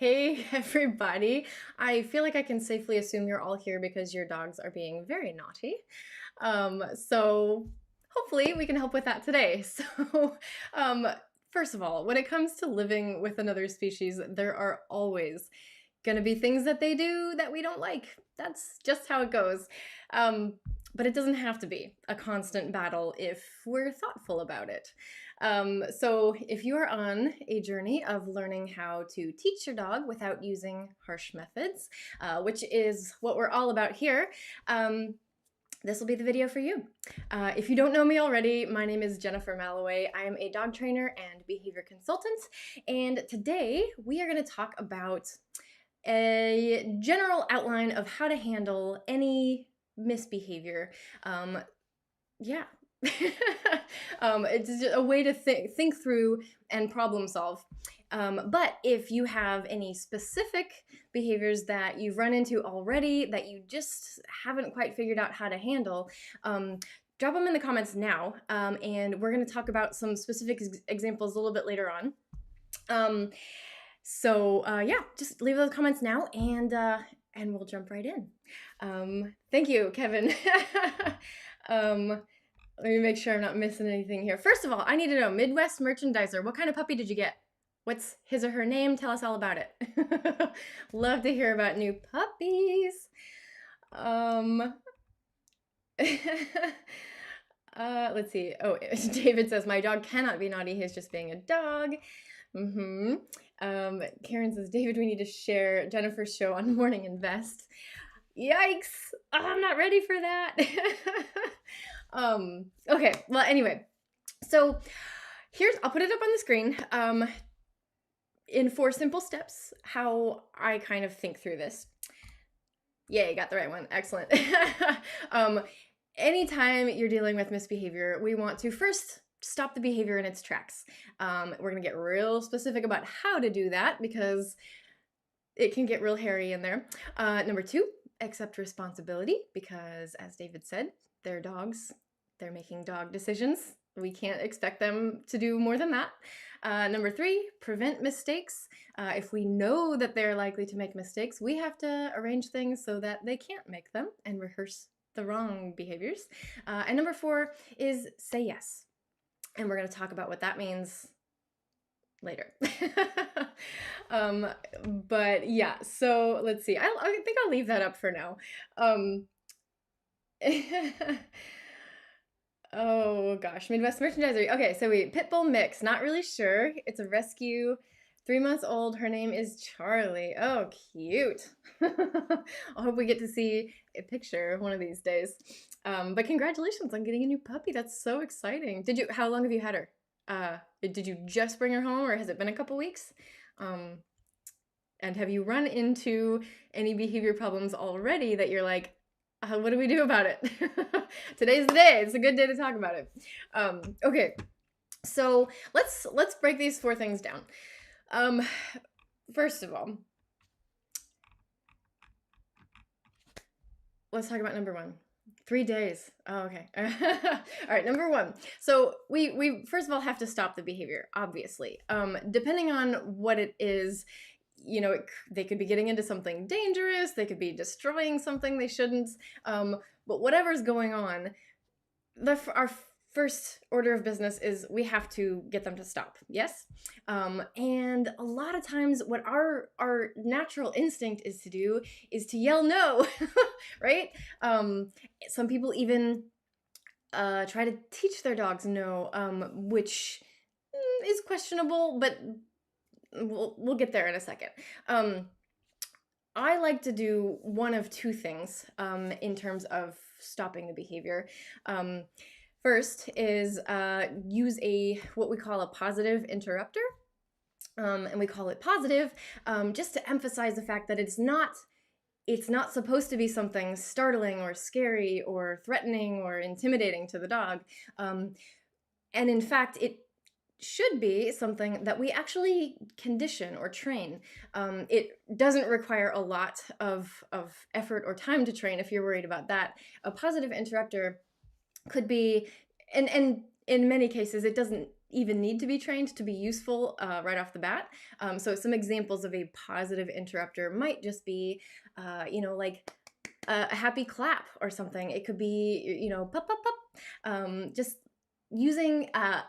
Hey everybody. I feel like I can safely assume you're all here because your dogs are being very naughty. So hopefully we can help with that today. So, um, first of all, when it comes to living with another species, there are always going to be things that they do that we don't like. That's just how it goes. Um, but it doesn't have to be a constant battle if we're thoughtful about it. So if you are on a journey of learning how to teach your dog without using harsh methods, which is what we're all about here, this will be the video for you. If you don't know me already, my name is Jennifer Malloway. I am a dog trainer and behavior consultant, and today we are going to talk about a general outline of how to handle any misbehavior. Yeah. It's just a way to think through and problem solve. But if you have any specific behaviors that you've run into already that you just haven't quite figured out how to handle, drop them in the comments now, and we're going to talk about some specific examples a little bit later on. Yeah, just leave those comments now, and we'll jump right in. Thank you, Kevin. Let me make sure I'm not missing anything here. First of all, I need to know, Midwest Merchandiser, what kind of puppy did you get? What's his or her name? Tell us all about it. Love to hear about new puppies. Let's see. Oh, David says, my dog cannot be naughty. He's just being a dog. Karen says, David, we need to share Jennifer's show on Morning Invest. Yikes! Oh, I'm not ready for that. Okay, well, anyway, so I'll put it up on the screen, in 4 simple steps, how I kind of think through this. Yay, got the right one. Excellent. Anytime you're dealing with misbehavior, we want to first stop the behavior in its tracks. We're going to get real specific about how to do that because it can get real hairy in there. Number 2, accept responsibility because, as David said, they're dogs. They're making dog decisions. We can't expect them to do more than that. Number 3, prevent mistakes. If we know that they're likely to make mistakes, we have to arrange things so that they can't make them and rehearse the wrong behaviors. And number 4 is say yes. And we're going to talk about what that means later. But yeah, so let's see. I think I'll leave that up for now. Oh gosh, Midwest Merchandiser. Okay, so Pitbull mix, not really sure. It's a rescue, 3 months old. Her name is Charlie. Oh, cute. I hope we get to see a picture one of these days. But congratulations on getting a new puppy. That's so exciting. How long have you had her? Did you just bring her home or has it been a couple weeks? And have you run into any behavior problems already that you're like, what do we do about it? Today's the day. It's a good day to talk about it. Okay, so let's break these 4 things down. First of all, let's talk about number 1. 3 days. Oh, okay. All right, number 1. So we first of all have to stop the behavior, obviously. Depending on what it is, you know, they could be getting into something dangerous. They could be destroying something they shouldn't. But whatever's going on, our first order of business is we have to get them to stop. Yes? And a lot of times what our natural instinct is to do is to yell no, right? Some people even try to teach their dogs no, which is questionable, but we'll get there in a second. I like to do one of 2 things in terms of stopping the behavior. First is use what we call a positive interrupter. And we call it positive just to emphasize the fact that it's not supposed to be something startling or scary or threatening or intimidating to the dog. And in fact, it should be something that we actually condition or train. It doesn't require a lot of effort or time to train if you're worried about that. A positive interrupter could be, and in many cases, it doesn't even need to be trained to be useful right off the bat. So some examples of a positive interrupter might just be, like a happy clap or something. It could be, pop, pop, pop. Just using a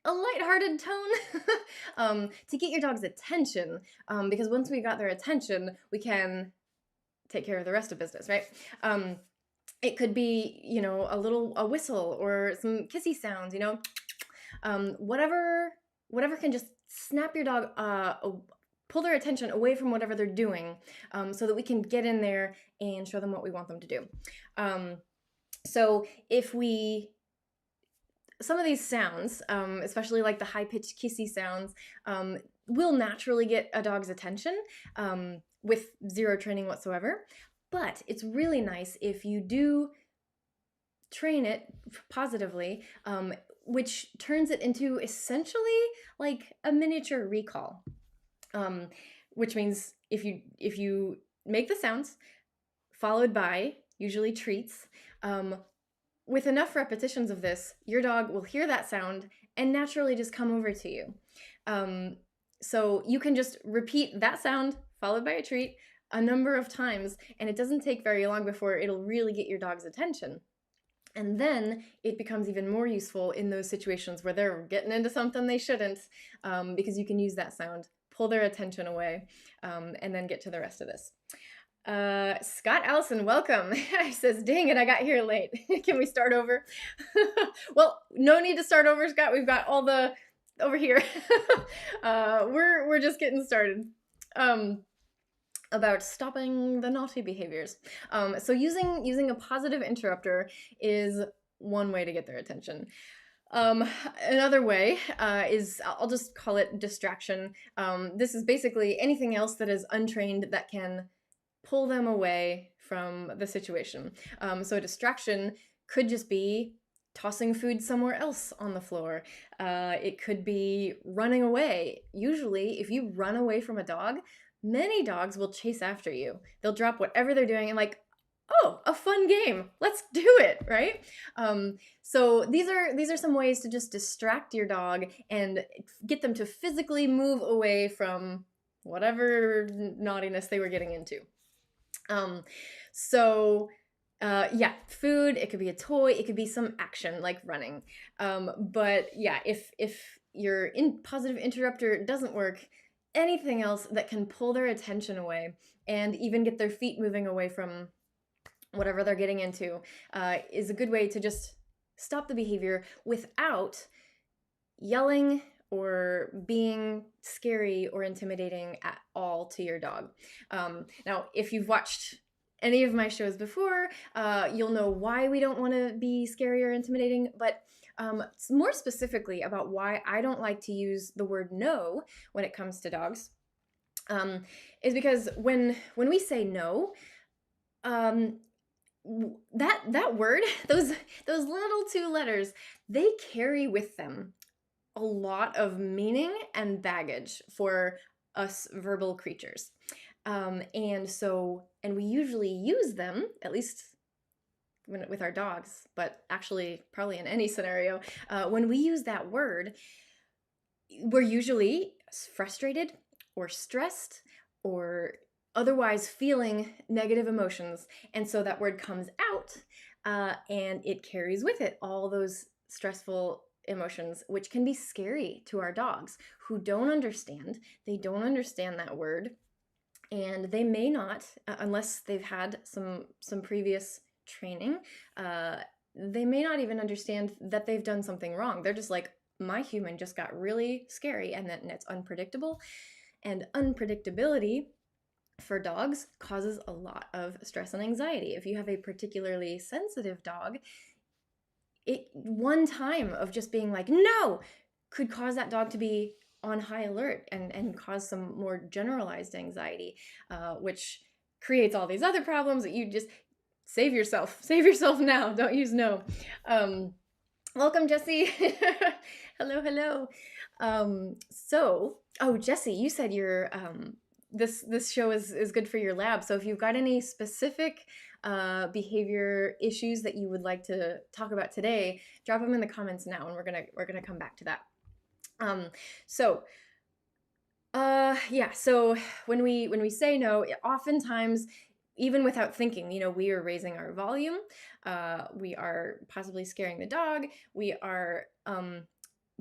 lighthearted tone to get your dog's attention, because once we got their attention, we can take care of the rest of business, right? It could be, a whistle or some kissy sounds, whatever can just snap your dog, pull their attention away from whatever they're doing, so that we can get in there and show them what we want them to do. So some of these sounds, especially like the high-pitched kissy sounds, will naturally get a dog's attention with zero training whatsoever. But it's really nice if you do train it positively, which turns it into essentially like a miniature recall. Which means if you make the sounds followed by usually treats, with enough repetitions of this, your dog will hear that sound and naturally just come over to you. So you can just repeat that sound followed by a treat a number of times, and it doesn't take very long before it'll really get your dog's attention. And then it becomes even more useful in those situations where they're getting into something they shouldn't, because you can use that sound, pull their attention away, and then get to the rest of this. Scott Allison, welcome. He says, dang it, I got here late. Can we start over? Well, no need to start over, Scott. We've got all the over here. We're just getting started. About stopping the naughty behaviors. So using a positive interrupter is one way to get their attention. Another way is, I'll just call it distraction. This is basically anything else that is untrained that can pull them away from the situation. So a distraction could just be tossing food somewhere else on the floor. It could be running away. Usually, if you run away from a dog, many dogs will chase after you. They'll drop whatever they're doing and like, oh, a fun game. Let's do it, right? So these are some ways to just distract your dog and get them to physically move away from whatever naughtiness they were getting into. Yeah, food, it could be a toy, it could be some action like running. But yeah, if your positive interrupter doesn't work, anything else that can pull their attention away and even get their feet moving away from whatever they're getting into is a good way to just stop the behavior without yelling or being scary or intimidating at all to your dog. Now, if you've watched any of my shows before, you'll know why we don't want to be scary or intimidating, but more specifically about why I don't like to use the word no when it comes to dogs, is because when we say no, that word, those little two letters, they carry with them a lot of meaning and baggage for us verbal creatures. And we usually use them, at least with our dogs, but actually probably in any scenario, when we use that word, we're usually frustrated or stressed or otherwise feeling negative emotions. And so that word comes out and it carries with it all those stressful emotions, which can be scary to our dogs who don't understand. They don't understand that word. And they may not, unless they've had some previous training, they may not even understand that they've done something wrong. They're just like, my human just got really scary, and it's unpredictable. And unpredictability for dogs causes a lot of stress and anxiety. If you have a particularly sensitive dog, one time of just being like, no, could cause that dog to be on high alert and cause some more generalized anxiety, which creates all these other problems that you just save yourself now. Don't use no. Welcome, Jesse. Hello. Jesse, you said your this show is good for your lab. So if you've got any specific behavior issues that you would like to talk about today, drop them in the comments now, and we're gonna come back to that. Um, so yeah, so when we say no, oftentimes, even without thinking, we are raising our volume, we are possibly scaring the dog, we are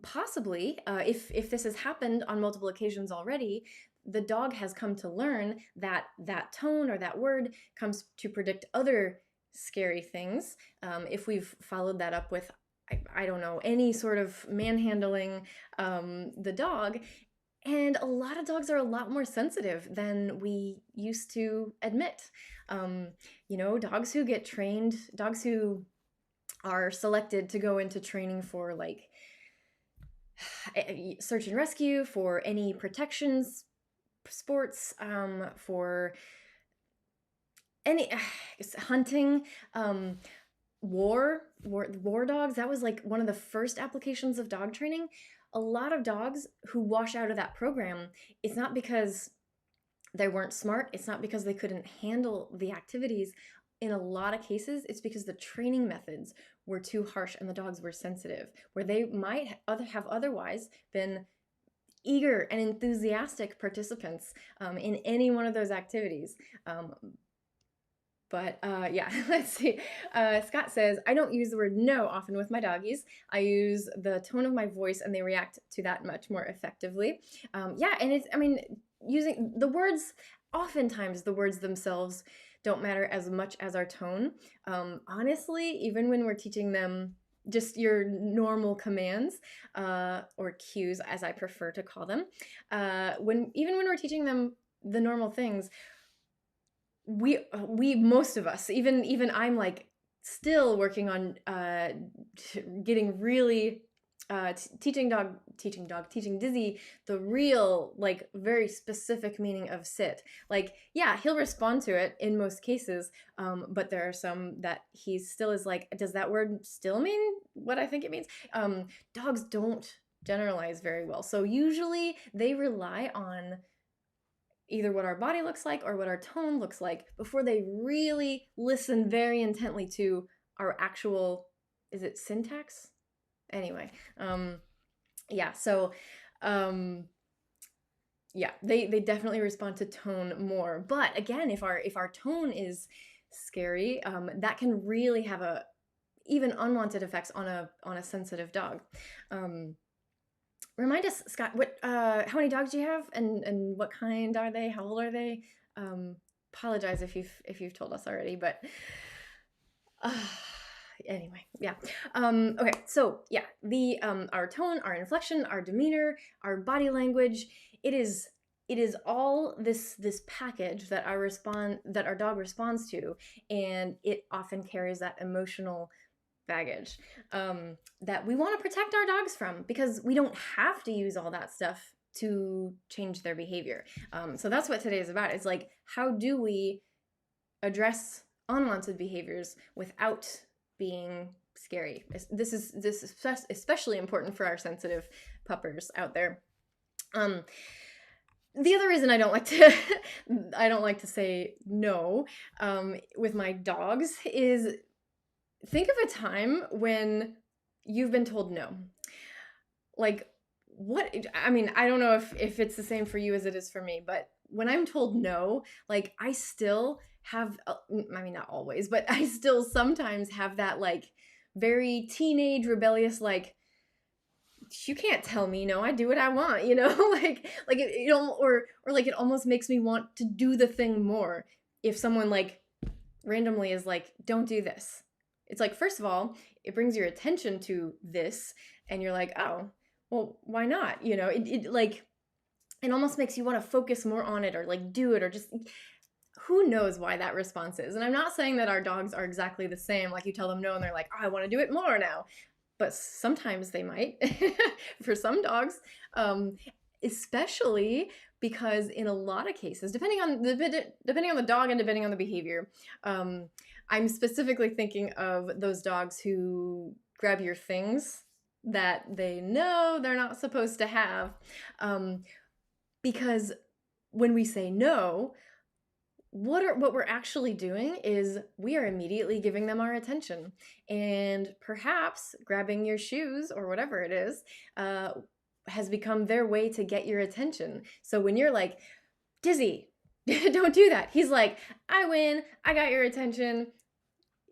possibly, if this has happened on multiple occasions already, the dog has come to learn that that tone or that word comes to predict other scary things. If we've followed that up with, I don't know, any sort of manhandling the dog. And a lot of dogs are a lot more sensitive than we used to admit. Dogs who get trained, dogs who are selected to go into training for like search and rescue, for any protections sports, for any hunting, war dogs. That was like one of the first applications of dog training. A lot of dogs who wash out of that program, it's not because they weren't smart, it's not because they couldn't handle the activities. In a lot of cases, it's because the training methods were too harsh and the dogs were sensitive, where they might have otherwise been eager and enthusiastic participants in any one of those activities. Yeah, let's see. Scott says, I don't use the word no often with my doggies. I use the tone of my voice and they react to that much more effectively. Yeah, and using the words, oftentimes the words themselves don't matter as much as our tone. Honestly, even when we're teaching them just your normal commands, or cues, as I prefer to call them, when we're teaching them the normal things, we most of us, even I'm like still working on getting really teaching Dizzy the real, like, very specific meaning of sit. Like, yeah, he'll respond to it in most cases, but there are some that he still is like, does that word still mean what I think it means? Dogs don't generalize very well, so usually they rely on either what our body looks like or what our tone looks like before they really listen very intently to our actual, is it syntax? Anyway, yeah, so yeah, they definitely respond to tone more. But again, if our tone is scary, that can really have even unwanted effects on a sensitive dog. Remind us, Scott, how many dogs do you have, and what kind are they? How old are they? Apologize if you've told us already, but anyway, yeah. Okay, so yeah, the our tone, our inflection, our demeanor, our body language, it is all this package that our dog responds to, and it often carries that emotional baggage that we want to protect our dogs from, because we don't have to use all that stuff to change their behavior. So that's what today is about. It's like, how do we address unwanted behaviors without being scary? This is especially important for our sensitive puppers out there. The other reason I don't like to say no with my dogs is, think of a time when you've been told no. Like, what? I mean, I don't know if it's the same for you as it is for me, but when I'm told no, like, I still have, I mean, not always, but I still sometimes have that, like, very teenage rebellious, like, you can't tell me no, I do what I want, like it or like, it almost makes me want to do the thing more if someone, like, randomly is like, don't do this. It's like, first of all, it brings your attention to this, and you're like, oh, well, why not? It almost makes you want to focus more on it, or like do it, or just, who knows why that response is. And I'm not saying that our dogs are exactly the same. Like, you tell them no and they're like, oh, I want to do it more now. But sometimes they might, for some dogs, especially because in a lot of cases, depending on the dog and depending on the behavior, I'm specifically thinking of those dogs who grab your things that they know they're not supposed to have, because when we say no, what we're actually doing is we are immediately giving them our attention, and perhaps grabbing your shoes or whatever it is has become their way to get your attention. So when you're like, Dizzy, don't do that, he's like, I win, I got your attention.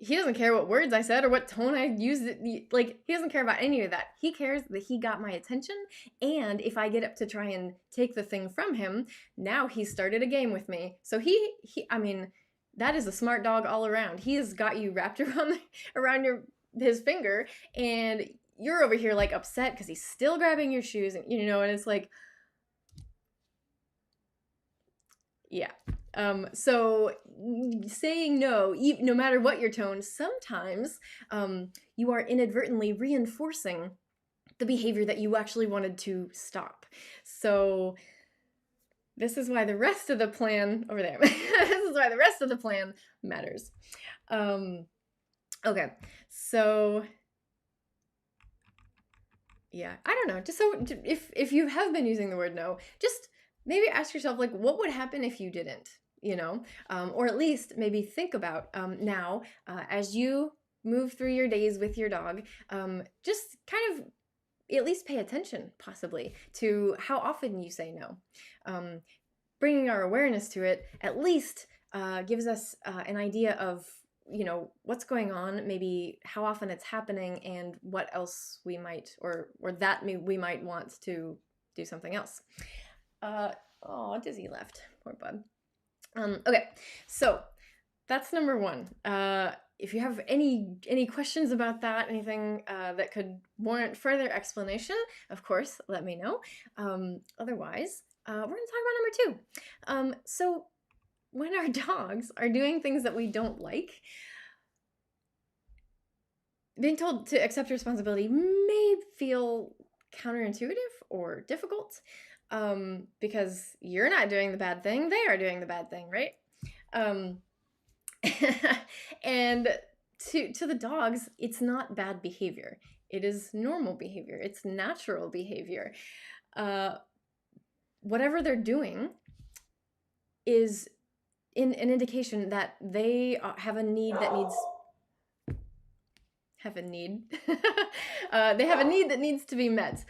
He doesn't care what words I said or what tone I used. Like, he doesn't care about any of that. He cares that he got my attention, and if I get up to try and take the thing from him, now he started a game with me. So I mean, that is a smart dog all around. He has got you wrapped around his finger, and you're over here like upset because he's still grabbing your shoes, and and it's like, yeah. So saying no, no matter what your tone, sometimes you are inadvertently reinforcing the behavior that you actually wanted to stop. So this is why the rest of the plan over there, this is why the rest of the plan matters. Okay, so yeah, I don't know. Just so if you have been using the word no, just maybe ask yourself, like, what would happen if you didn't, or at least maybe think about now as you move through your days with your dog, just kind of at least pay attention possibly to how often you say no. Bringing our awareness to it at least gives us an idea of what's going on, maybe how often it's happening, and what else we might or that we might want to do something else. Oh, Dizzy left. Poor bud. Okay, so that's number one. If you have any questions about that, anything that could warrant further explanation, of course, let me know. Otherwise, we're going to talk about number two. So when our dogs are doing things that we don't like, being told to accept responsibility may feel counterintuitive or difficult. Because you're not doing the bad thing, they are doing the bad thing, right? And to the dogs, it's not bad behavior. It is normal behavior. It's natural behavior. Whatever they're doing is an indication that they have a need that needs... they have a need that needs to be met.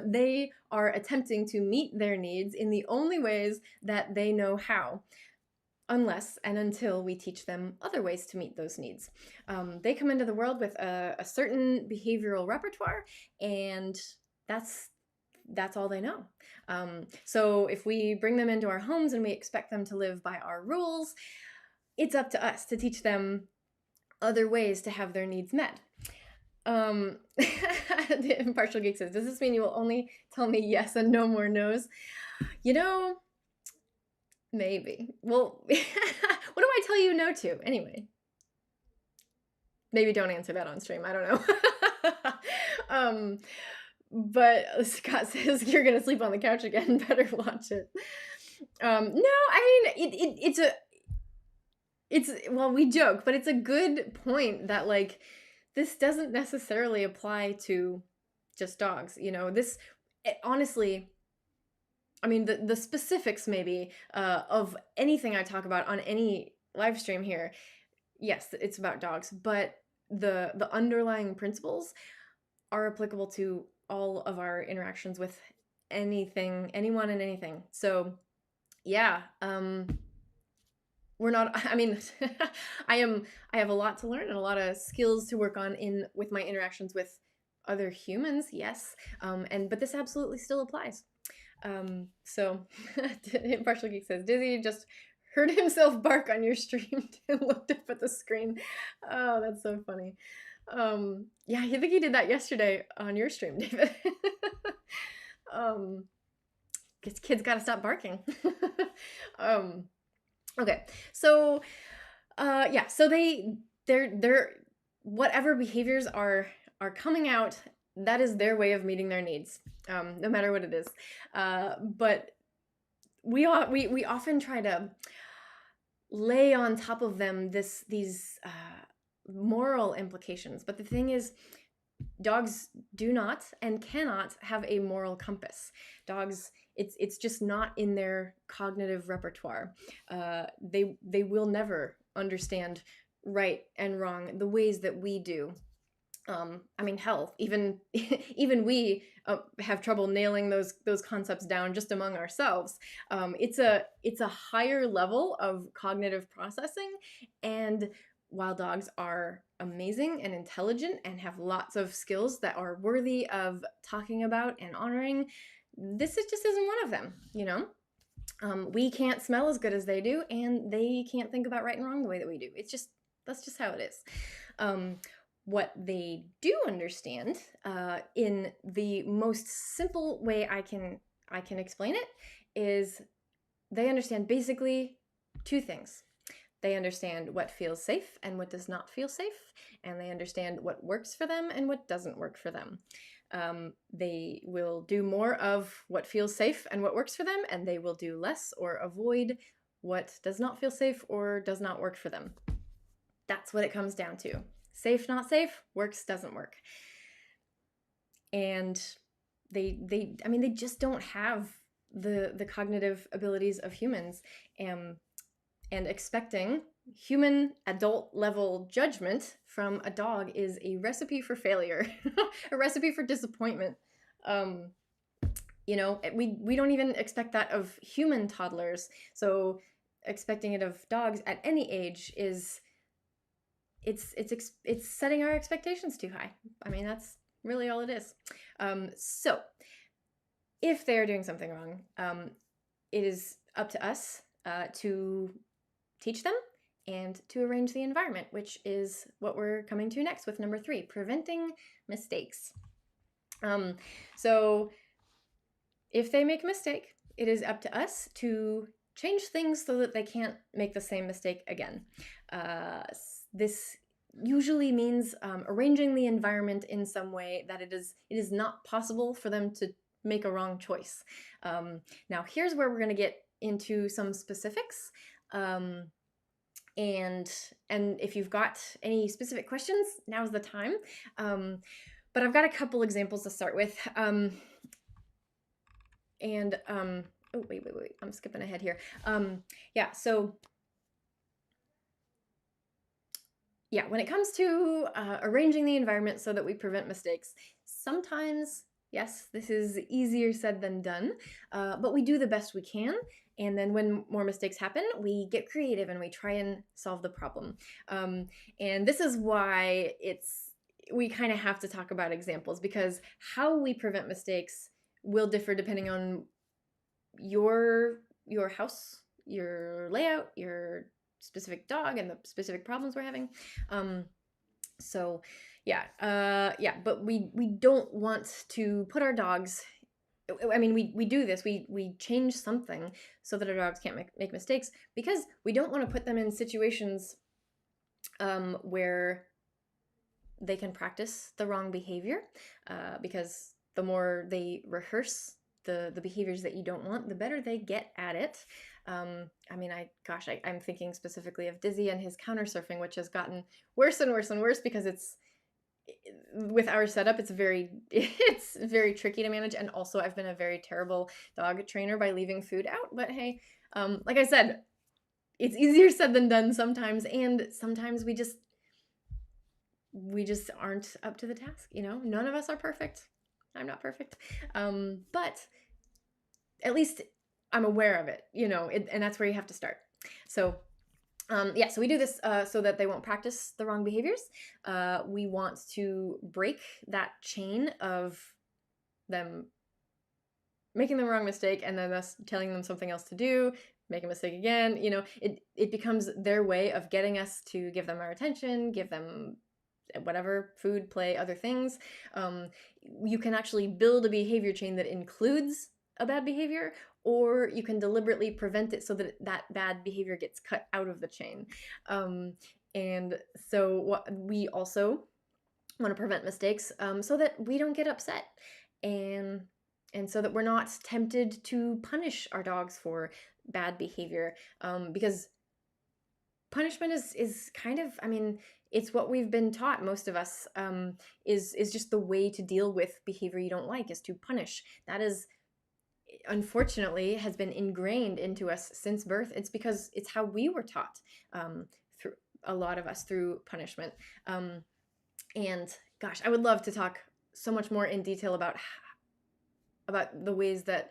They are attempting to meet their needs in the only ways that they know how, unless and until we teach them other ways to meet those needs. They come into the world with a certain behavioral repertoire, and that's all they know. So if we bring them into our homes and we expect them to live by our rules, it's up to us to teach them other ways to have their needs met. The Impartial Geek says, does this mean you will only tell me yes and no more no's? Maybe. Well, what do I tell you no to anyway? Maybe don't answer that on stream. I don't know. But Scott says, you're gonna sleep on the couch again. Better watch it. No, I mean, well, we joke, but it's a good point that, like, this doesn't necessarily apply to just dogs. Honestly, I mean, the specifics maybe of anything I talk about on any live stream here, yes, it's about dogs, but the underlying principles are applicable to all of our interactions with anything, anyone and anything. So yeah, we're not, I mean, I have a lot to learn and a lot of skills to work on with my interactions with other humans, yes. But this absolutely still applies. So Impartial Geek says, Dizzy just heard himself bark on your stream and looked up at the screen. Oh, that's so funny. Yeah, I think he did that yesterday on your stream, David. Kids gotta stop barking. Okay, so yeah, so they're whatever behaviors are coming out, that is their way of meeting their needs, no matter what it is. But we often try to lay on top of them these moral implications. But the thing is, dogs do not and cannot have a moral compass. Dogs, it's just not in their cognitive repertoire. They will never understand right and wrong the ways that we do. I mean, hell, even even we have trouble nailing those concepts down just among ourselves. It's a higher level of cognitive processing, and while dogs are amazing and intelligent and have lots of skills that are worthy of talking about and honoring, just isn't one of them. We can't smell as good as they do, and they can't think about right and wrong the way that we do. That's just how it is. What they do understand, in the most simple way I can explain it, is they understand basically two things. They understand what feels safe and what does not feel safe, and they understand what works for them and what doesn't work for them. They will do more of what feels safe and what works for them, and they will do less or avoid what does not feel safe or does not work for them. That's what it comes down to. Safe, not safe, works, doesn't work. And they just don't have the cognitive abilities of humans. And expecting human adult level judgment from a dog is a recipe for failure, a recipe for disappointment. We don't even expect that of human toddlers. So expecting it of dogs at any age is it's setting our expectations too high. I mean, that's really all it is. So if they are doing something wrong, it is up to us to teach them and to arrange the environment, which is what we're coming to next with number 3, preventing mistakes. So if they make a mistake, it is up to us to change things so that they can't make the same mistake again. This usually means arranging the environment in some way that it is not possible for them to make a wrong choice. Now, here's where we're going to get into some specifics. And if you've got any specific questions, now's the time. But I've got a couple examples to start with. Oh, wait, I'm skipping ahead here. When it comes to arranging the environment so that we prevent mistakes, sometimes, yes, this is easier said than done, but we do the best we can. And then when more mistakes happen, we get creative and we try and solve the problem. And this is why we kind of have to talk about examples, because how we prevent mistakes will differ depending on your house, your layout, your specific dog, and the specific problems we're having. But we don't want to put our dogs, I mean, we do this, we change something so that our dogs can't make mistakes, because we don't want to put them in situations where they can practice the wrong behavior, because the more they rehearse the behaviors that you don't want, the better they get at it. I'm thinking specifically of Dizzy and his counter surfing, which has gotten worse and worse and worse because with our setup, it's very tricky to manage. And also, I've been a very terrible dog trainer by leaving food out. But hey, like I said, it's easier said than done sometimes, and sometimes we just aren't up to the task. None of us are perfect. I'm not perfect, but at least I'm aware of it. And that's where you have to start. So we do this so that they won't practice the wrong behaviors. We want to break that chain of them making the wrong mistake and then us telling them something else to do, make a mistake again. It becomes their way of getting us to give them our attention, give them whatever, food, play, other things. You can actually build a behavior chain that includes a bad behavior, or you can deliberately prevent it so that that bad behavior gets cut out of the chain. And so we also want to prevent mistakes so that we don't get upset, and so that we're not tempted to punish our dogs for bad behavior, because punishment is kind of, it's what we've been taught, most of us, is just the way to deal with behavior you don't like, is to punish. That is, unfortunately, has been ingrained into us since birth. It's because it's how we were taught, through a lot of us, through punishment. And gosh, I would love to talk so much more in detail about the ways that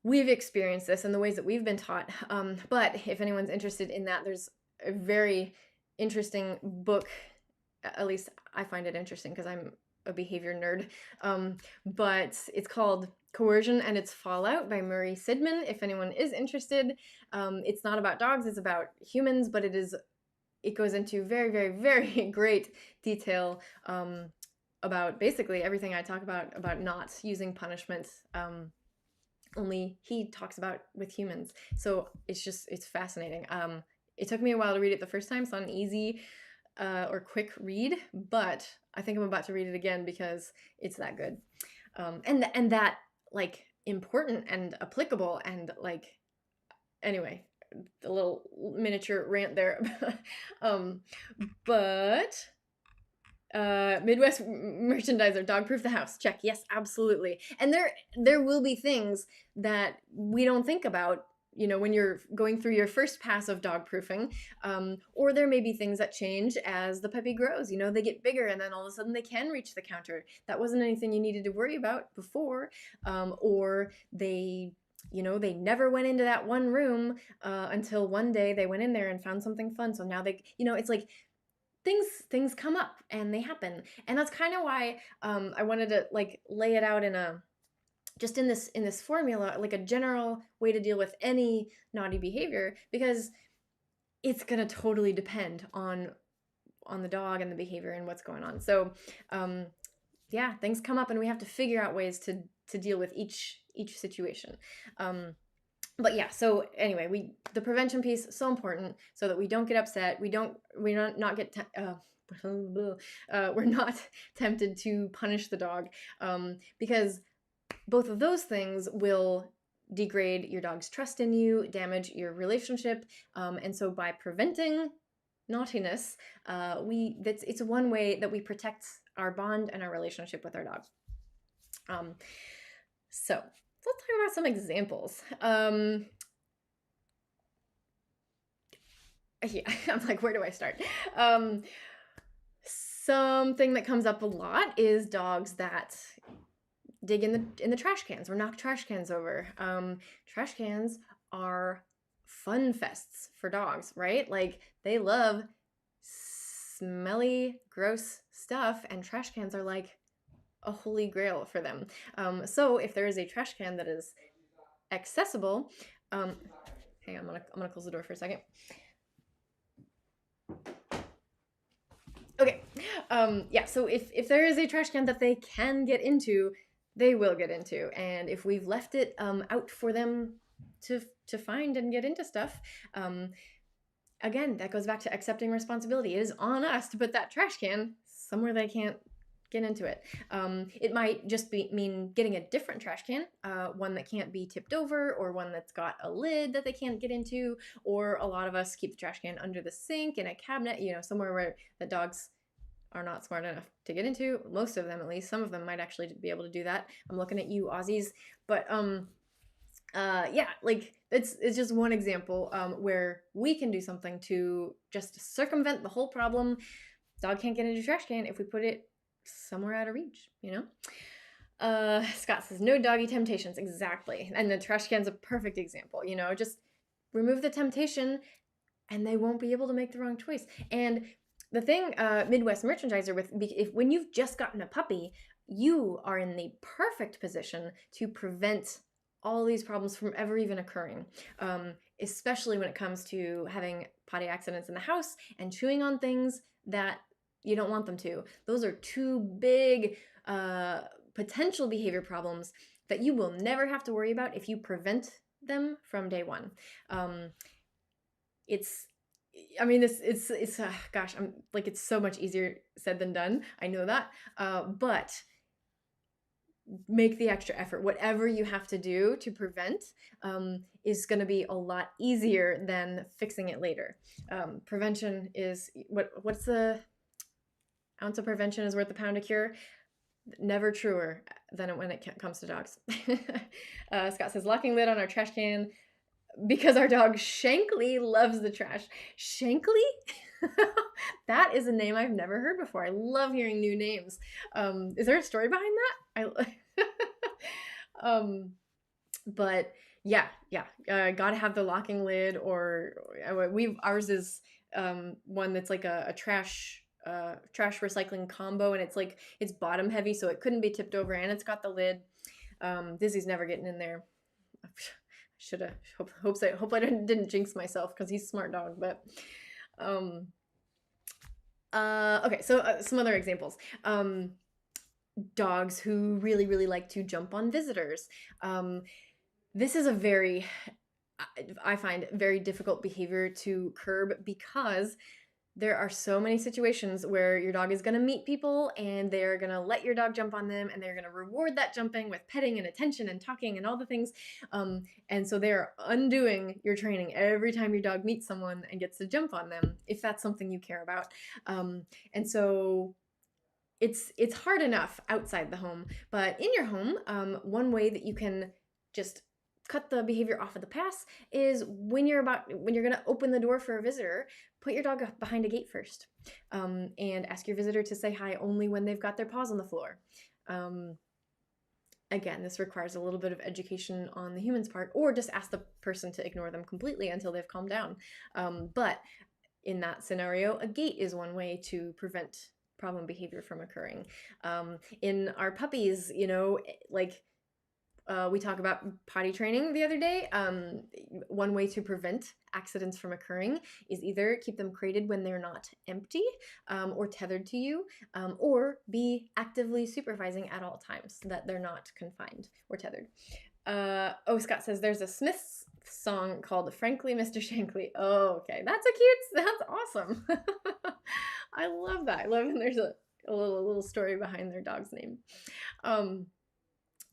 we've experienced this and the ways that we've been taught. But if anyone's interested in that, there's a very interesting book. At least I find it interesting because I'm a behavior nerd. But it's called Coercion and Its Fallout by Murray Sidman. If anyone is interested, it's not about dogs, it's about humans, but it goes into very, very, very great detail about basically everything I talk about not using punishment. Only he talks about with humans. So it's fascinating. It took me a while to read it the first time. It's not an easy or quick read, but I think I'm about to read it again because it's that good. And that like important and applicable and like, anyway, a little miniature rant there. But Midwest merchandiser, dog proof the house. Check. Yes, absolutely. And there will be things that we don't think about, when you're going through your first pass of dog proofing, or there may be things that change as the puppy grows. They get bigger and then all of a sudden they can reach the counter. That wasn't anything you needed to worry about before, or they never went into that one room until one day they went in there and found something fun. So now it's like things come up and they happen. And that's kind of why I wanted to like lay it out in this formula, like a general way to deal with any naughty behavior, because it's going to totally depend on the dog and the behavior and what's going on. So yeah, things come up and we have to figure out ways to deal with each situation. But yeah, so anyway, the prevention piece is so important so that we don't get upset. We're not tempted to punish the dog, because both of those things will degrade your dog's trust in you, damage your relationship, and so by preventing naughtiness, it's one way that we protect our bond and our relationship with our dog. So let's talk about some examples. Yeah, I'm like, where do I start? Something that comes up a lot is dogs that dig in the trash cans or knock trash cans over. Trash cans are fun fests for dogs, right? Like they love smelly, gross stuff, and trash cans are like a holy grail for them. So if there is a trash can that is accessible, hang on, I'm gonna close the door for a second. Okay, yeah, so if there is a trash can that they can get into, they will get into. And if we've left it out for them to find and get into stuff, again, that goes back to accepting responsibility. It is on us to put that trash can somewhere they can't get into it. It might just mean getting a different trash can, one that can't be tipped over, or one that's got a lid that they can't get into, or a lot of us keep the trash can under the sink in a cabinet, somewhere where the dogs are not smart enough to get into. Most of them, at least. Some of them might actually be able to do that. I'm looking at you, Aussies. But yeah, like it's just one example where we can do something to just circumvent the whole problem. Dog can't get into a trash can if we put it somewhere out of reach, Scott says, no doggy temptations. Exactly. And the trash can's a perfect example. Just remove the temptation and they won't be able to make the wrong choice. And the thing, Midwest merchandiser, when you've just gotten a puppy, you are in the perfect position to prevent all these problems from ever even occurring, especially when it comes to having potty accidents in the house and chewing on things that you don't want them to. Those are two big potential behavior problems that you will never have to worry about if you prevent them from day one. Gosh, I'm like, it's so much easier said than done. I know that, but make the extra effort. Whatever you have to do to prevent is going to be a lot easier than fixing it later. Prevention is what's the ounce of prevention is worth a pound of cure. Never truer than when it comes to dogs. Scott says, locking lid on our trash can because our dog Shankly loves the trash. Shankly? That is a name I've never heard before. I love hearing new names. Is there a story behind that? But yeah, gotta have the locking lid, or ours is one that's like a trash recycling combo, and it's like it's bottom heavy, so it couldn't be tipped over, and it's got the lid. Dizzy's never getting in there. Should have hope I didn't jinx myself because he's a smart dog, but okay, so some other examples. Dogs who really like to jump on visitors. This is a very, I find, very difficult behavior to curb because there are so many situations where your dog is going to meet people and they're going to let your dog jump on them, and they're going to reward that jumping with petting and attention and talking and all the things. And so they're undoing your training every time your dog meets someone and gets to jump on them, if that's something you care about. And so it's hard enough outside the home, but in your home, one way that you can just cut the behavior off of the pass is when you're going to open the door for a visitor, put your dog behind a gate first, and ask your visitor to say hi only when they've got their paws on the floor. Again, this requires a little bit of education on the human's part, or just ask the person to ignore them completely until they've calmed down. But in that scenario, a gate is one way to prevent problem behavior from occurring. In our puppies, we talk about potty training the other day. One way to prevent accidents from occurring is either keep them crated when they're not empty, or tethered to you, or be actively supervising at all times so that they're not confined or tethered. Scott says there's a Smiths song called Frankly Mr. Shankly. Oh, okay. That's awesome. I love that. I love when there's a little story behind their dog's name.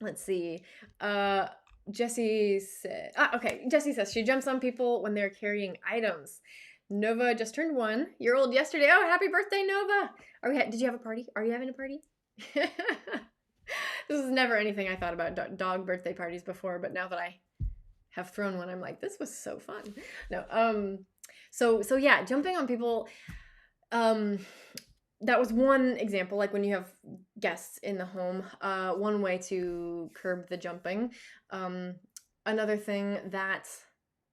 Let's see. Jessie says she jumps on people when they're carrying items. Nova just turned 1 year old yesterday. Oh, happy birthday, Nova! Did you have a party? Are you having a party? This is never anything I thought about dog birthday parties before, but now that I have thrown one, I'm like, this was so fun. No, so yeah, jumping on people. That was one example, like when you have guests in the home, one way to curb the jumping. Another thing that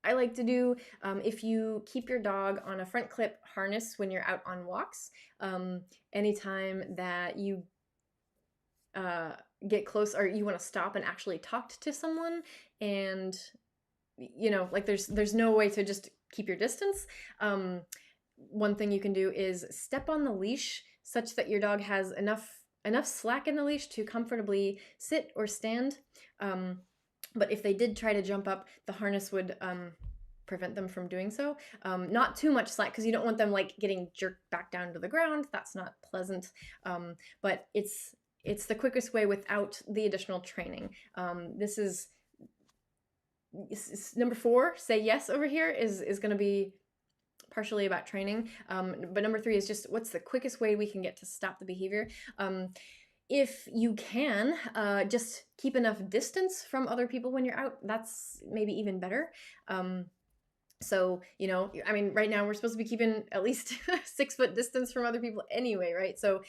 I like to do, if you keep your dog on a front clip harness when you're out on walks, anytime that you get close or you want to stop and actually talk to someone, and like there's no way to just keep your distance. One thing you can do is step on the leash such that your dog has enough slack in the leash to comfortably sit or stand. But if they did try to jump up, the harness would prevent them from doing so. Not too much slack, because you don't want them like getting jerked back down to the ground. That's not pleasant. But it's the quickest way without the additional training. This is number 4. Say yes over here is going to be partially about training, but number 3 is just what's the quickest way we can get to stop the behavior. If you can just keep enough distance from other people when you're out, that's maybe even better. So right now we're supposed to be keeping at least 6 foot distance from other people anyway, right? So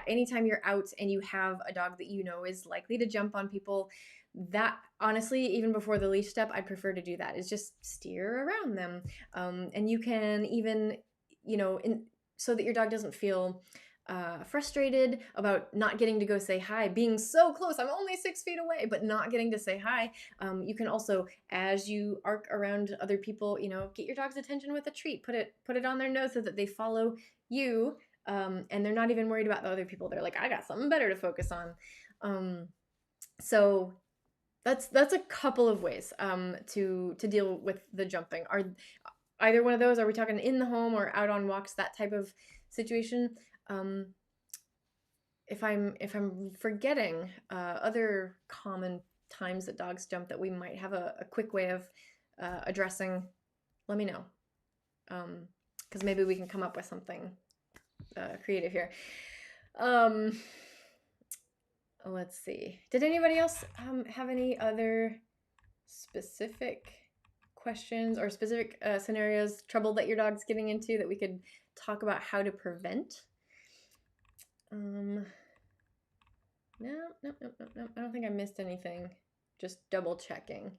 anytime you're out and you have a dog that is likely to jump on people, that honestly, even before the leash step, I'd prefer to do that, is just steer around them. And you can even, so that your dog doesn't feel frustrated about not getting to go say hi, being so close, I'm only 6 feet away, but not getting to say hi. You can also, as you arc around other people, get your dog's attention with a treat, put it on their nose so that they follow you, and they're not even worried about the other people. They're like, I got something better to focus on. So that's a couple of ways to deal with the jumping. Are either one of those, are we talking in the home or out on walks, that type of situation? If I'm forgetting other common times that dogs jump that we might have a quick way of addressing, let me know, because maybe we can come up with something creative here. Let's see. Did anybody else have any other specific questions or specific scenarios, trouble that your dog's getting into that we could talk about how to prevent? No. I don't think I missed anything. Just double checking.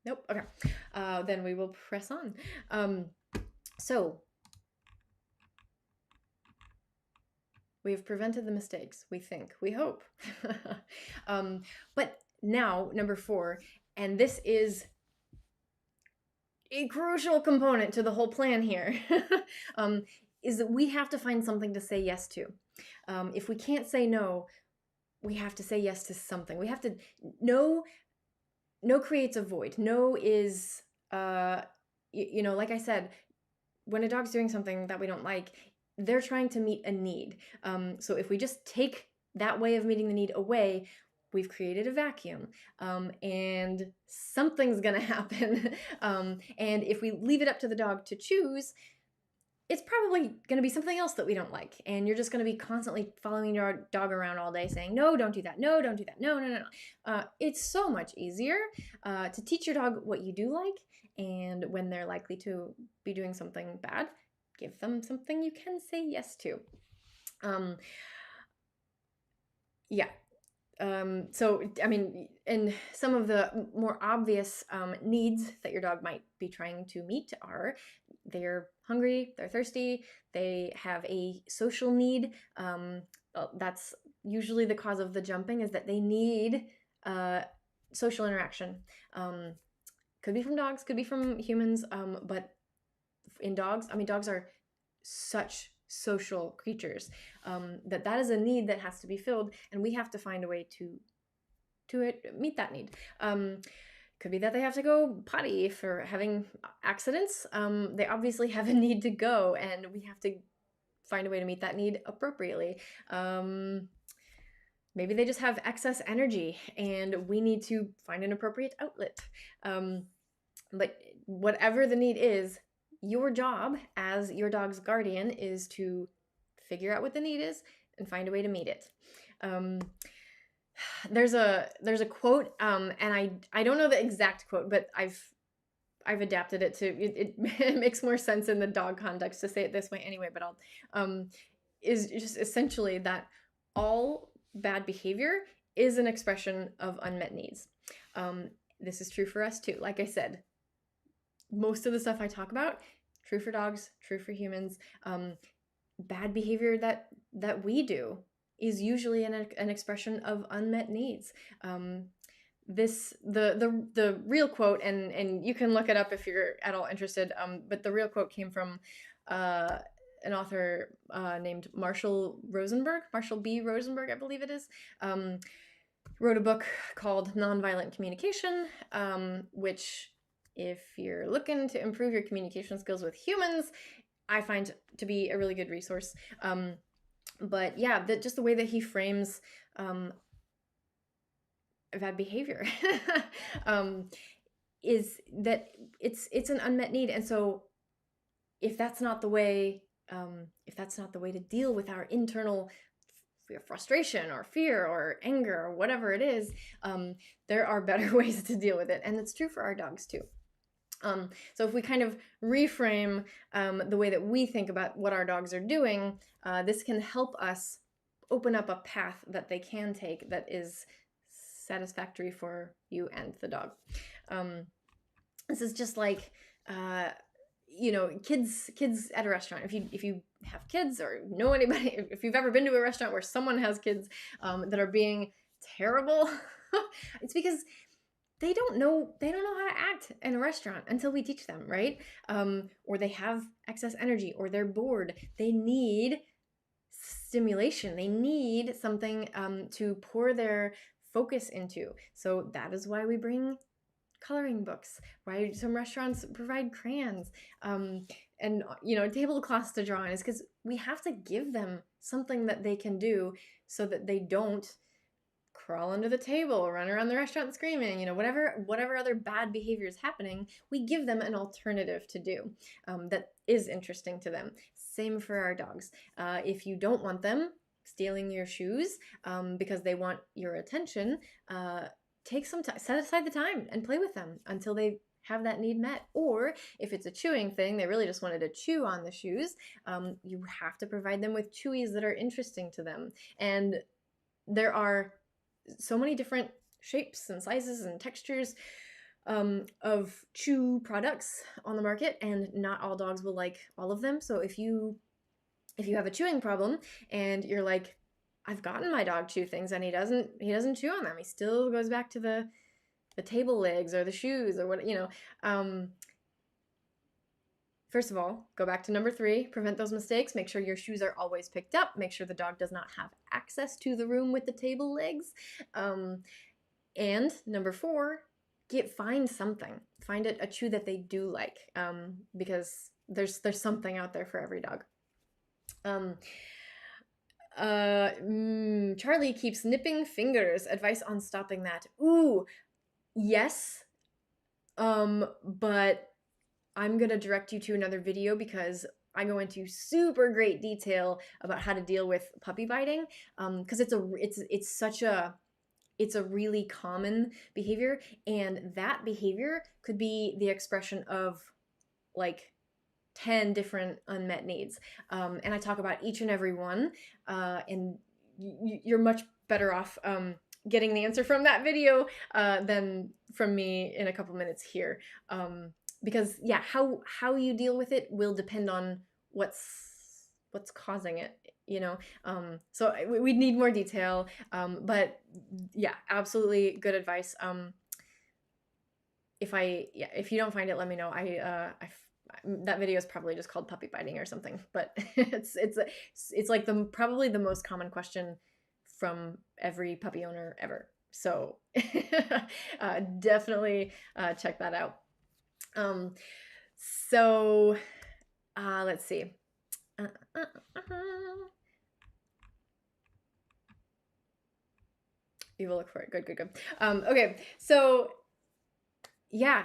Nope. Okay. Then we will press on. So we've prevented the mistakes, we think, we hope. But now, number 4, and this is a crucial component to the whole plan here, is that we have to find something to say yes to. If we can't say no, we have to say yes to something. We have to, no creates a void. No is, like I said, when a dog's doing something that we don't like, they're trying to meet a need. So if we just take that way of meeting the need away, we've created a vacuum, and something's gonna happen. And if we leave it up to the dog to choose, it's probably going to be something else that we don't like. And you're just going to be constantly following your dog around all day saying, no, don't do that. No, don't do that. No. It's so much easier to teach your dog what you do like. And when they're likely to be doing something bad, give them something you can say yes to. So, I mean, and some of the more obvious needs that your dog might be trying to meet are they're hungry, they're thirsty, they have a social need. That's usually the cause of the jumping, is that they need social interaction. Could be from dogs, could be from humans, but in dogs, I mean, dogs are such social creatures, that is a need that has to be filled, and we have to find a way to meet that need. Could be that they have to go potty for having accidents. They obviously have a need to go, and we have to find a way to meet that need appropriately. Maybe they just have excess energy and we need to find an appropriate outlet. But whatever the need is, your job as your dog's guardian is to figure out what the need is and find a way to meet it. There's a quote, and I don't know the exact quote, but I've adapted it to it makes more sense in the dog context to say it this way anyway, but I'll is just essentially that all bad behavior is an expression of unmet needs. This is true for us too. Like I said, most of the stuff I talk about, true for dogs, true for humans. Bad behavior that we do is usually an expression of unmet needs. The real quote, and you can look it up if you're at all interested, but the real quote came from an author named Marshall B. Rosenberg, I believe it is. Wrote a book called Nonviolent Communication, which, if you're looking to improve your communication skills with humans, I find to be a really good resource. But yeah, just the way that he frames bad behavior is that it's an unmet need. And so if that's not the way to deal with our internal frustration or fear or anger or whatever it is, there are better ways to deal with it. And it's true for our dogs too. So if we kind of reframe the way that we think about what our dogs are doing, this can help us open up a path that they can take that is satisfactory for you and the dog. This is just like, kids at a restaurant. If you have kids or know anybody, if you've ever been to a restaurant where someone has kids that are being terrible, it's because they don't know how to act in a restaurant until we teach them, right? Or they have excess energy, or they're bored. They need stimulation. They need something to pour their focus into. So that is why we bring coloring books, why some restaurants provide crayons, and tablecloths to draw on, is because we have to give them something that they can do so that they don't crawl under the table, run around the restaurant screaming, whatever other bad behavior is happening, we give them an alternative to do that is interesting to them. Same for our dogs. If you don't want them stealing your shoes because they want your attention, take some time, set aside the time and play with them until they have that need met. Or if it's a chewing thing, they really just wanted to chew on the shoes, you have to provide them with chewies that are interesting to them. And there are so many different shapes and sizes and textures of chew products on the market, and not all dogs will like all of them. So if you have a chewing problem and you're like, I've gotten my dog chew things and he doesn't chew on them, he still goes back to the table legs or the shoes or what, first of all, go back to number 3, prevent those mistakes. Make sure your shoes are always picked up. Make sure the dog does not have access to the room with the table legs. And number 4, find something. Find a chew that they do like, because there's something out there for every dog. Charlie keeps nipping fingers. Advice on stopping that. Ooh, yes. But I'm gonna direct you to another video because I go into super great detail about how to deal with puppy biting. Because it's a really common behavior, and that behavior could be the expression of like 10 different unmet needs. And I talk about each and every one, and you're much better off getting the answer from that video than from me in a couple minutes here. Because yeah, how you deal with it will depend on what's causing it, so we need more detail, but yeah, absolutely good advice. If you don't find it, let me know. That video is probably just called puppy biting or something, but it's like probably the most common question from every puppy owner ever. So definitely check that out. Let's see. You will look for it. Good. Okay, so yeah,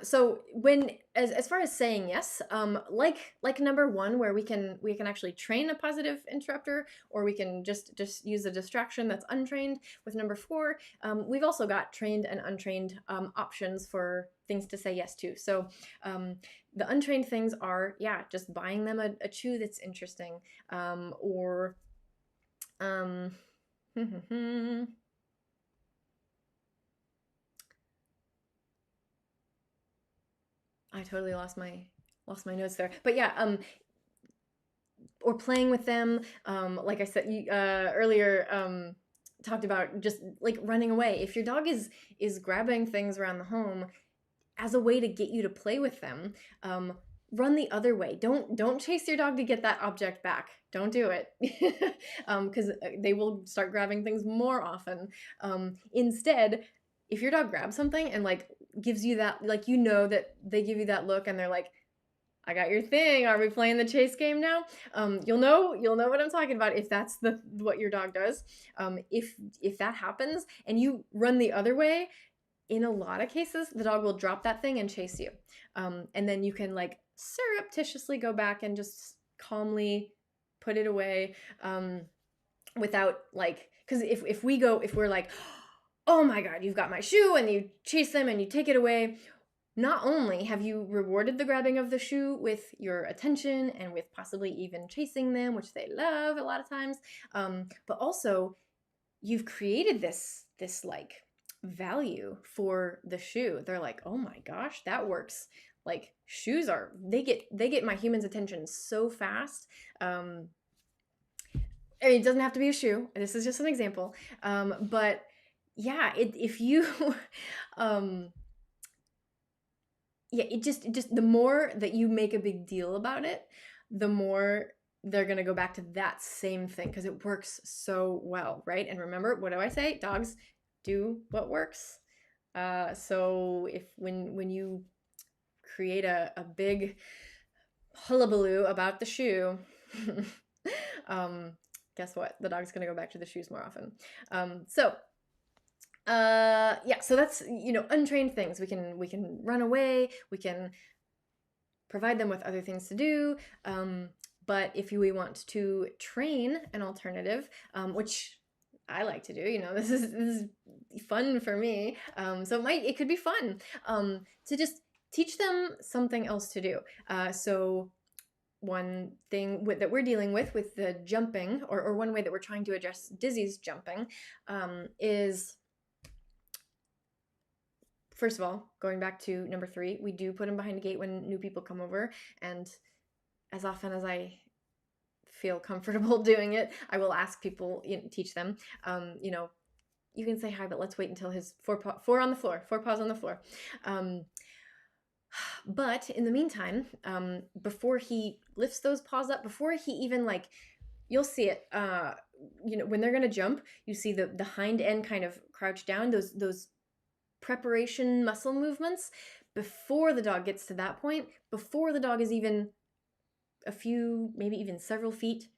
so when as far as saying yes, like number 1, where we can actually train a positive interrupter, or we can just use a distraction that's untrained. With number 4, we've also got trained and untrained options for things to say yes to. So the untrained things are, yeah, just buying them a chew that's interesting, or I totally lost my notes there. But yeah, or playing with them. Like I said earlier, talked about just like running away. If your dog is grabbing things around the home as a way to get you to play with them, run the other way. Don't chase your dog to get that object back. Don't do it, because they will start grabbing things more often. Instead, if your dog grabs something and like gives you that, like, that they give you that look and they're like, I got your thing, are we playing the chase game now? You'll know what I'm talking about if that's what your dog does. If that happens and you run the other way, in a lot of cases the dog will drop that thing and chase you, and then you can like surreptitiously go back and just calmly put it away, without like, because if we're like, oh my God, you've got my shoe, and you chase them and you take it away, not only have you rewarded the grabbing of the shoe with your attention and with possibly even chasing them, which they love a lot of times, but also you've created this like value for the shoe. They're like, oh my gosh, that works. Like, shoes they get my human's attention so fast. It doesn't have to be a shoe. This is just an example. But yeah, if you, it just the more that you make a big deal about it, the more they're going to go back to that same thing, because it works so well, right? And remember, what do I say? Dogs do what works. So when you create a big hullabaloo about the shoe, guess what? The dog's going to go back to the shoes more often. Yeah, so that's, untrained things. We can run away, we can provide them with other things to do, But if we want to train an alternative, which I like to do, this is fun for me. So it could be fun to just teach them something else to do. So one thing that we're dealing with the jumping, or one way that we're trying to address Dizzy's jumping, is, first of all, going back to number 3, we do put him behind a gate when new people come over, and as often as I feel comfortable doing it, I will ask people, teach them, you can say hi, but let's wait until his 4 paws on the floor. But in the meantime, before he lifts those paws up, before he even, you'll see it, when they're gonna jump, you see the hind end kind of crouch down, those preparation muscle movements. Before the dog gets to that point, before the dog is even a few, maybe even several feet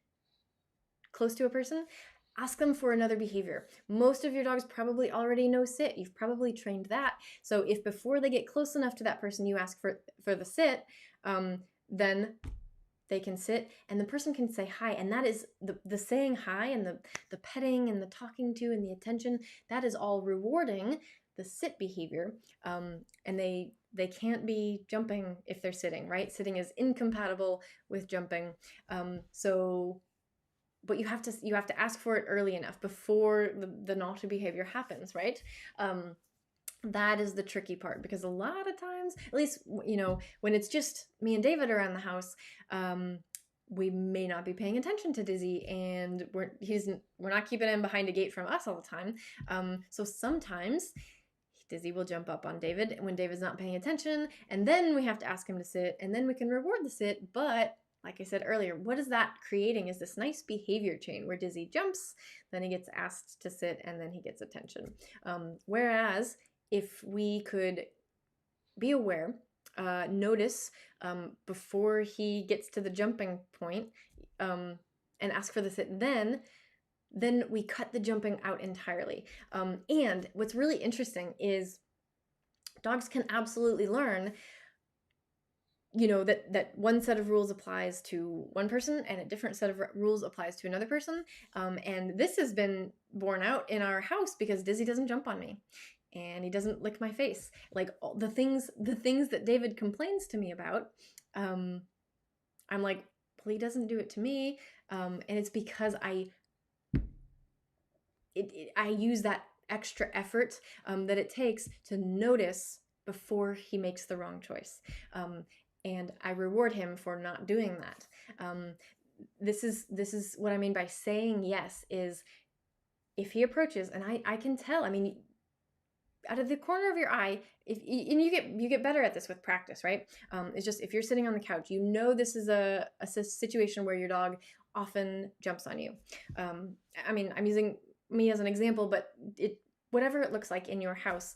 close to a person, ask them for another behavior. Most of your dogs probably already know sit. You've probably trained that. So if before they get close enough to that person, you ask for the sit, then they can sit and the person can say hi. And that is the saying hi and the petting and the talking to and the attention, that is all rewarding the sit behavior. And they can't be jumping if they're sitting, right? Sitting is incompatible with jumping. But you have to ask for it early enough before the naughty behavior happens, right? That is the tricky part, because a lot of times, at least, when it's just me and David around the house, we may not be paying attention to Dizzy, and we're not keeping him behind a gate from us all the time. So sometimes Dizzy will jump up on David when David's not paying attention, and then we have to ask him to sit, and then we can reward the sit. But like I said earlier, what is that creating is this nice behavior chain where Dizzy jumps, then he gets asked to sit, and then he gets attention. Whereas if we could be aware, notice before he gets to the jumping point, and ask for the sit, then we cut the jumping out entirely. And what's really interesting is dogs can absolutely learn that one set of rules applies to one person and a different set of rules applies to another person. And this has been borne out in our house because Dizzy doesn't jump on me and he doesn't lick my face. Like all the things that David complains to me about, I'm like, well, he doesn't do it to me. And it's because I use that extra effort that it takes to notice before he makes the wrong choice. And I reward him for not doing that. This is what I mean by saying yes, is if he approaches, and I can tell, out of the corner of your eye, and you get better at this with practice, right? It's just, if you're sitting on the couch, this is a situation where your dog often jumps on you. I'm using me as an example, but whatever it looks like in your house,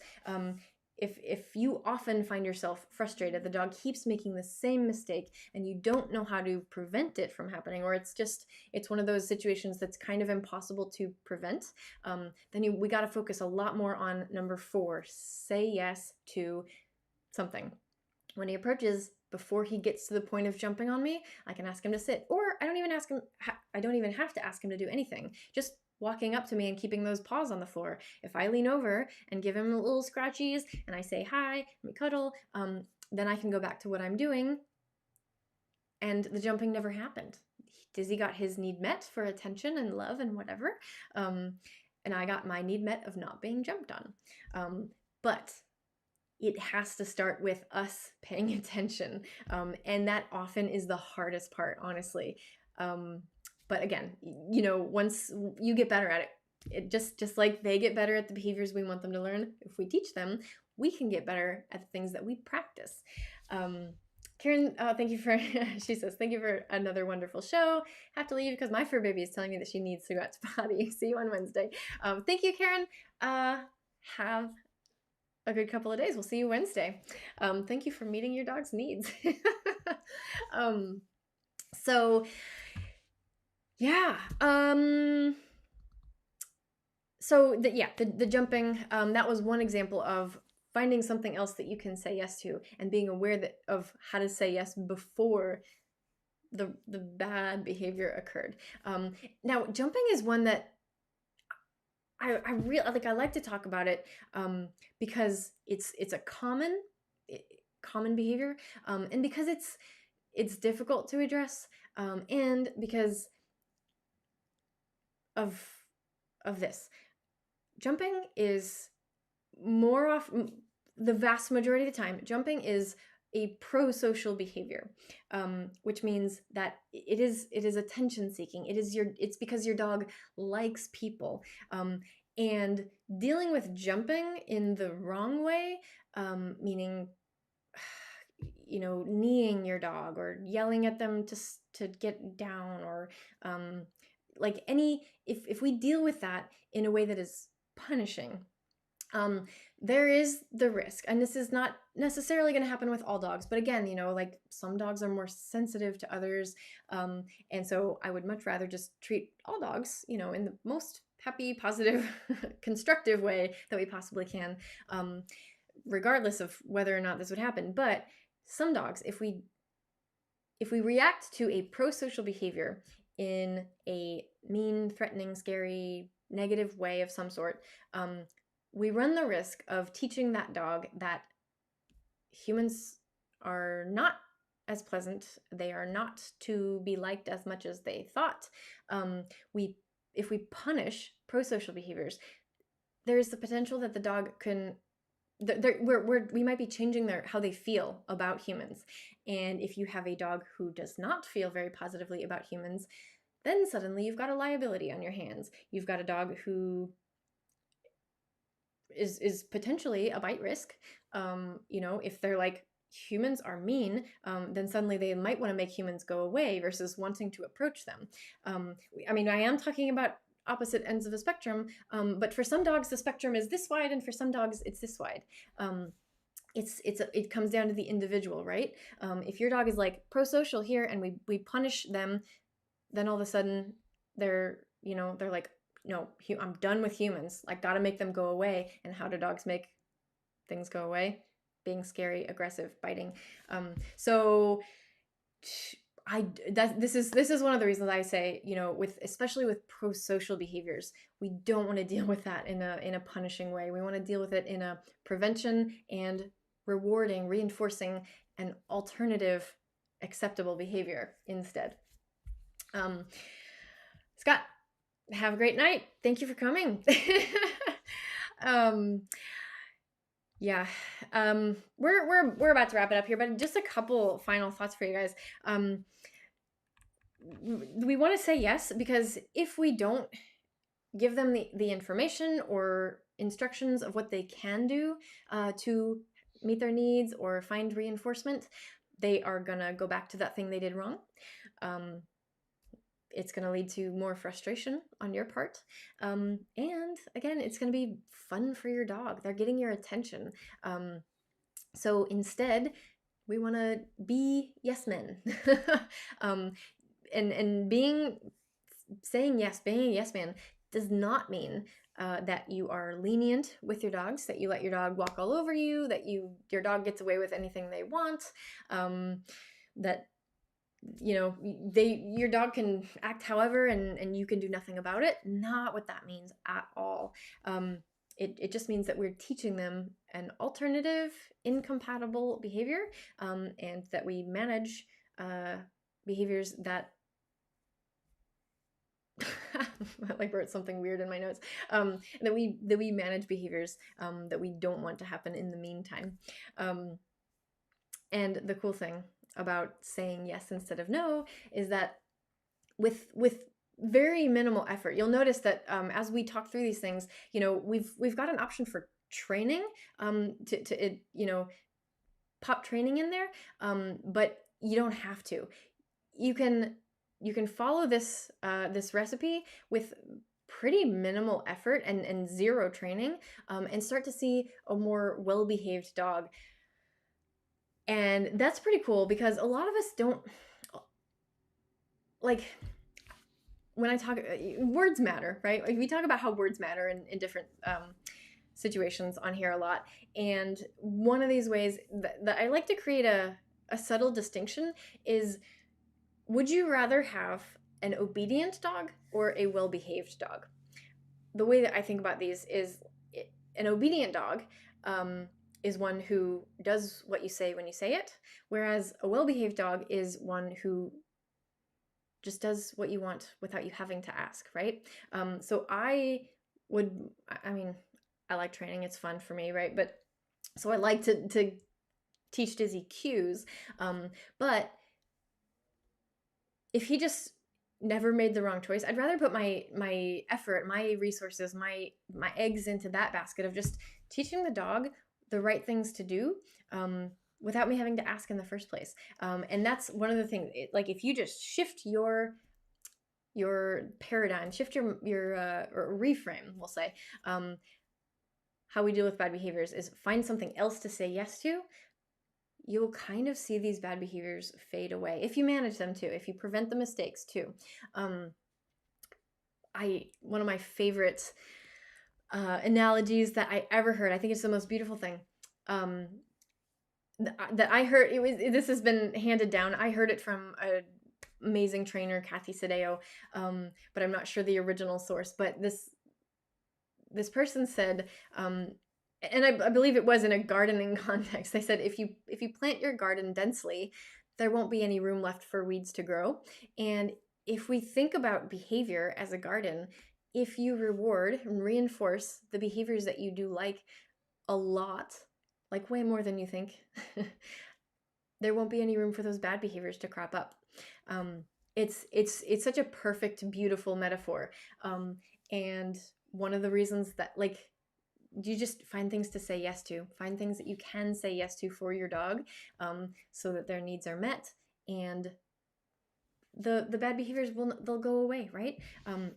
if you often find yourself frustrated, the dog keeps making the same mistake and you don't know how to prevent it from happening, or it's one of those situations that's kind of impossible to prevent, then we got to focus a lot more on number 4, say yes to something. When he approaches, before he gets to the point of jumping on me, I can ask him to sit, or I don't even have to ask him to do anything. Just walking up to me and keeping those paws on the floor. If I lean over and give him little scratchies and I say hi and we cuddle, then I can go back to what I'm doing, and the jumping never happened. Dizzy got his need met for attention and love and whatever, and I got my need met of not being jumped on. But it has to start with us paying attention, and that often is the hardest part, honestly. But again, once you get better at it just like they get better at the behaviors we want them to learn, if we teach them, we can get better at the things that we practice. Karen, thank you for, she says, thank you for another wonderful show. Have to leave because my fur baby is telling me that she needs to go out to potty. See you on Wednesday. Thank you, Karen. Have a good couple of days. We'll see you Wednesday. Thank you for meeting your dog's needs. Yeah. So the jumping, that was one example of finding something else that you can say yes to and being aware of how to say yes before the bad behavior occurred. Now, jumping is one that I really like. I like to talk about it because it's a common behavior, and because it's difficult to address, and because of this. Jumping is more often, the vast majority of the time, jumping is a pro-social behavior, which means that it is attention seeking. It's because your dog likes people, and dealing with jumping in the wrong way, meaning kneeing your dog or yelling at them to get down, or like if we deal with that in a way that is punishing, there is the risk, and this is not necessarily going to happen with all dogs, but again, like some dogs are more sensitive to others, and so I would much rather just treat all dogs, in the most happy, positive, constructive way that we possibly can, regardless of whether or not this would happen. But some dogs, if we react to a pro-social behavior in a mean, threatening, scary, negative way of some sort, we run the risk of teaching that dog that humans are not as pleasant. They are not to be liked as much as they thought. If we punish pro-social behaviors, there is the potential that the dog can we might be changing how they feel about humans. And if you have a dog who does not feel very positively about humans, then suddenly you've got a liability on your hands. You've got a dog who is potentially a bite risk. If they're like, humans are mean, then suddenly they might want to make humans go away versus wanting to approach them. I am talking about opposite ends of the spectrum, but for some dogs the spectrum is this wide, and for some dogs it's this wide. It comes down to the individual, right? If your dog is like pro-social here and we punish them, then all of a sudden they're like, no, I'm done with humans. I gotta make them go away. And how do dogs make things go away? Being scary, aggressive, biting. This is one of the reasons I say, especially with pro-social behaviors, we don't want to deal with that in a punishing way. We want to deal with it in a prevention and rewarding, reinforcing an alternative, acceptable behavior instead. Scott, have a great night. Thank you for coming. Yeah, we're about to wrap it up here, but just a couple final thoughts for you guys. We want to say yes, because if we don't give them the information or instructions of what they can do to meet their needs or find reinforcement, they are gonna go back to that thing they did wrong. It's going to lead to more frustration on your part. And again, it's going to be fun for your dog. They're getting your attention. So instead, we want to be yes men. And saying yes, being a yes man does not mean that you are lenient with your dogs, that you let your dog walk all over you, that your dog gets away with anything they want, that your dog can act however and you can do nothing about it. Not what that means at all. It just means that we're teaching them an alternative, incompatible behavior, and that we manage behaviors that I wrote something weird in my notes. That we manage behaviors that we don't want to happen in the meantime. And the cool thing about saying yes instead of no is that with very minimal effort, you'll notice that as we talk through these things, we've got an option for training, to pop training in there, but you don't have to. You can follow this recipe with pretty minimal effort and zero training, and start to see a more well-behaved dog. And that's pretty cool, because a lot of us don't, like, when I talk, words matter, right? Like, we talk about how words matter in different situations on here a lot. And one of these ways that I like to create a subtle distinction is Would you rather have an obedient dog or a well-behaved dog? The way that I think about these is an obedient dog is one who does what you say when you say it, whereas a well-behaved dog is one who just does what you want without you having to ask, right? So I mean, I like training, it's fun for me, right? But so I like to teach Dizzy cues, but if he just never made the wrong choice, I'd rather put my effort, my resources, my eggs into that basket of just teaching the dog the right things to do, without me having to ask in the first place. And that's one of the things. Like if you just shift your paradigm, shift your or reframe, we'll say, how we deal with bad behaviors is find something else to say yes to. You'll kind of see these bad behaviors fade away if you manage them too, if you prevent the mistakes too. One of my favorite analogies that I ever heard, I think it's the most beautiful thing, that I heard. This has been handed down. I heard it from a amazing trainer, Kathy Sadeo, but I'm not sure the original source. But this person said, and I believe it was in a gardening context. They said if you plant your garden densely, there won't be any room left for weeds to grow. And if we think about behavior as a garden, if you reward and reinforce the behaviors that you do like a lot, like way more than you think, there won't be any room for those bad behaviors to crop up. It's such a perfect, beautiful metaphor. And one of the reasons that, like, you just find things to say yes to, find things that you can say yes to for your dog, so that their needs are met, and the bad behaviors they'll go away, right?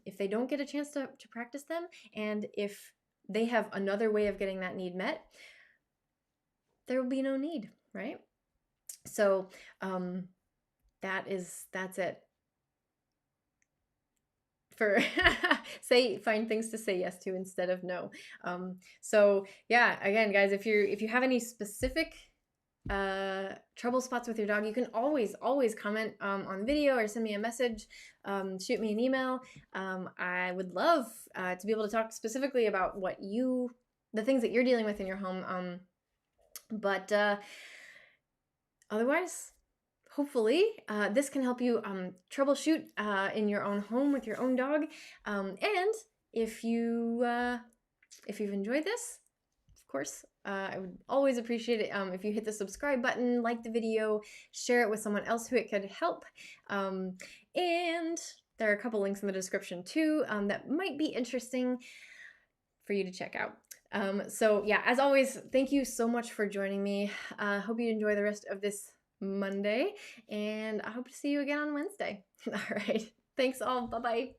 If they don't get a chance to practice them, and if they have another way of getting that need met, there will be no need, right? So that's it for find things to say yes to instead of no. So yeah, again, guys, if you have any specific trouble spots with your dog, you can always comment on the video or send me a message, shoot me an email. I would love to be able to talk specifically about the things that you're dealing with in your home. But otherwise, hopefully this can help you troubleshoot in your own home with your own dog. And if you've enjoyed this, of course, I would always appreciate it if you hit the subscribe button, like the video, share it with someone else who it could help. And there are a couple links in the description too that might be interesting for you to check out. So yeah, as always, thank you so much for joining me. Hope you enjoy the rest of this Monday, and I hope to see you again on Wednesday. All right. Thanks all. Bye-bye.